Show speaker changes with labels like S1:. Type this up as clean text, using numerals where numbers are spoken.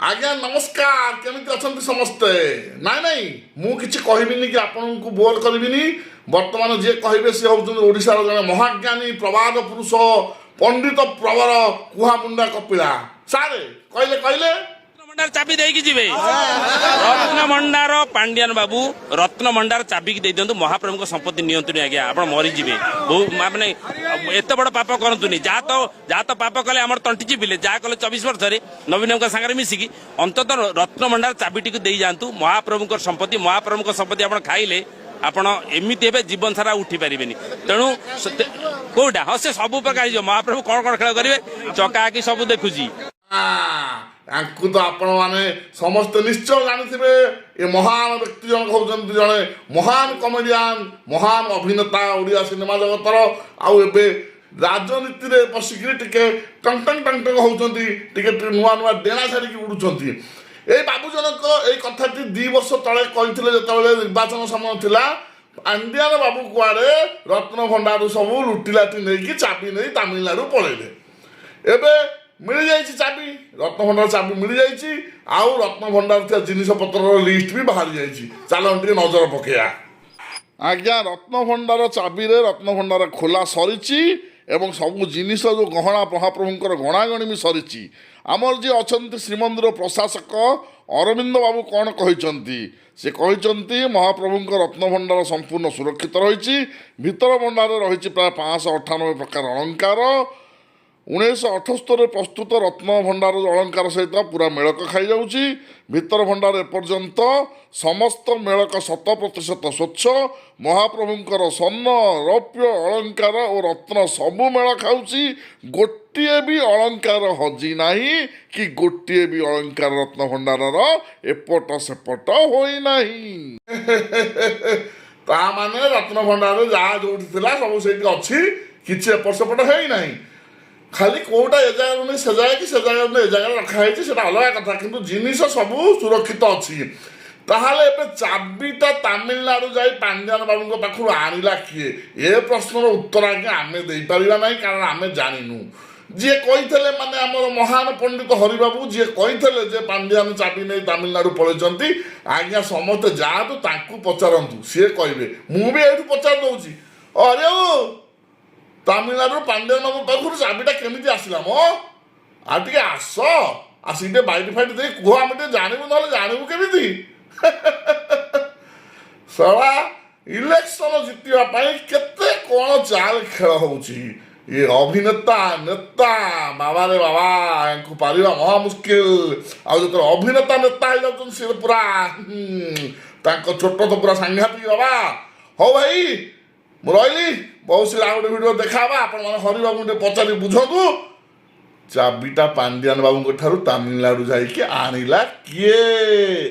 S1: आज्ञा नमस्कार केमिति अछंती समस्ते नाई नाई मु किछि कहबिनी कि आपनकु बोल करबिनी वर्तमान जे कहबे से होउछन ओडिसा जने महाज्ञानी प्रवाद पुरुष पंडित प्रवर कुहा मुंडा कपिला सारे कहले कहले
S2: रत्नभंडार चाबी देकी जीवे रत्नभंडार पांड्यान बाबू रत्नभंडार चाबी की दे दियंतु महाप्रभु को संपत्ति नियंतु आज्ञा आपण मरी जीवे माने एत बड़ पाप करंतुनी जा तो पाप कले हमर तंटी जीविले जा कले 24 वर्ष रे नवीन का संगे मिसिकी अंततः रत्नभंडार चाबी टी दे जांतु महाप्रभु को संपत्ति आपण खाइले आपण एमिति हेबे जीवन सारा उठी पारिबेनी तेणु कोडा हाँ से सब प्रकार महाप्रभु कौन खेल करेंगे चका आखि सब देखुची
S1: आंकु तो आपण माने समस्त निश्चय जानिथिबे ए महान व्यक्ति जन होउछन्ति जने महान कमेडियन महान अभिनेता ओडिया सिनेमा जगतर आउ एबे राजनीति रे पसिकरी टिके टंग टंग होउछन्ति टिके नुआ नुआ डेना छाड़ी की उडुछन्ति ए बाबू जनक ए कथाटी 2 वर्ष तळे कहिथिले जेतबेले निर्वाचन समय थिला पांड्यान बाबू कुआडे रत्न भंडार सब लुटिलाटी नै कि चाबी नै तमिलनाडु पळेले एबे मिल जाइए चाबी रत्न भंडार चाबी मिल जाइए आउ रत्न भंडार थे जिनिस पत्र लिस्ट भी बाहरी जाइए चल टे नजर पकड़ा आज्ञा रत्न भंडार चाबी रे रत्न भंडार खोला सरी एवं सब जिनिस जो गहना महाप्रभुंकर गणागणी भी सरी आमर जी अच्छा श्रीमंदिर प्रशासक अरविंद बाबू कौन कहते से कहते महाप्रभुंकर रत्न भंडार संपूर्ण सुरक्षित रही भीतर भंडार रही प्राय 598 प्रकार अलंकार 1978 प्रस्तुत रत्न भंडार अलंकार सहित पूरा मेड़क खाई जाऊँगी भीतर भंडार एपर्यंत समस्त मेड़क 100% स्वच्छ महाप्रभुंकर स्वर्ण रौप्य अलंकार और रत्न सबू मेड़ खाऊँगी गोटे भी अलंकार हजि नाही कि गोटे भी अलंकार रत्न भंडार एपट सेपट होना ता माने रत्न भंडार जहाँ जो सब से अच्छी किसी एपट सेपट है खाली कोटा ए जगह नहीं से जगह कि से जगह नहीं ए जगह रखाई से अलग कथा किंतु जिनिस सब सुरक्षित अच्छी ताहले एबे चाबीटा तमिलनाडु जाई पांड्यान बाबू पाखु आनिला किए ए प्रश्नर उत्तर आगे आमे दे परिबा नहीं कारण आमे जानिनु जे कहिथले माने हमर महान पंडित हरिबाबू जे कहिथले जे पांड्यान चाबी नहीं तमिलनाडु पळेचंती आज्ञा समस्त जातु तांकु पचारंतु से कहबे मु भी एठु पचार दउची अरे ओ तमिलनाडु पांड्यान बाबू पाखु चाबीटा केमिति आसिला मो आ टिके आसिके बाइट फाइट दे कुह आमे टे जानिबु नले जानिबु केमिति सला इलेक्शन जितिया पाई केते कोन चाल खेल होउची ये अभिनेता नेता बाबा रे बाबा इनको पारिबा महा मुश्किल आ जो अभिनेता नेता है जब से पूरा तांको छोटो तो पूरा सांघातिक बाबा हो भाई मुरैली बहुत सी आउट वीडियो देखाबा आपण माने हरि बाबू टे पचारि बुझंतु चाबीटा पांड्यान बाबू ठारू तमिलनाडु जाई के आनिला किए।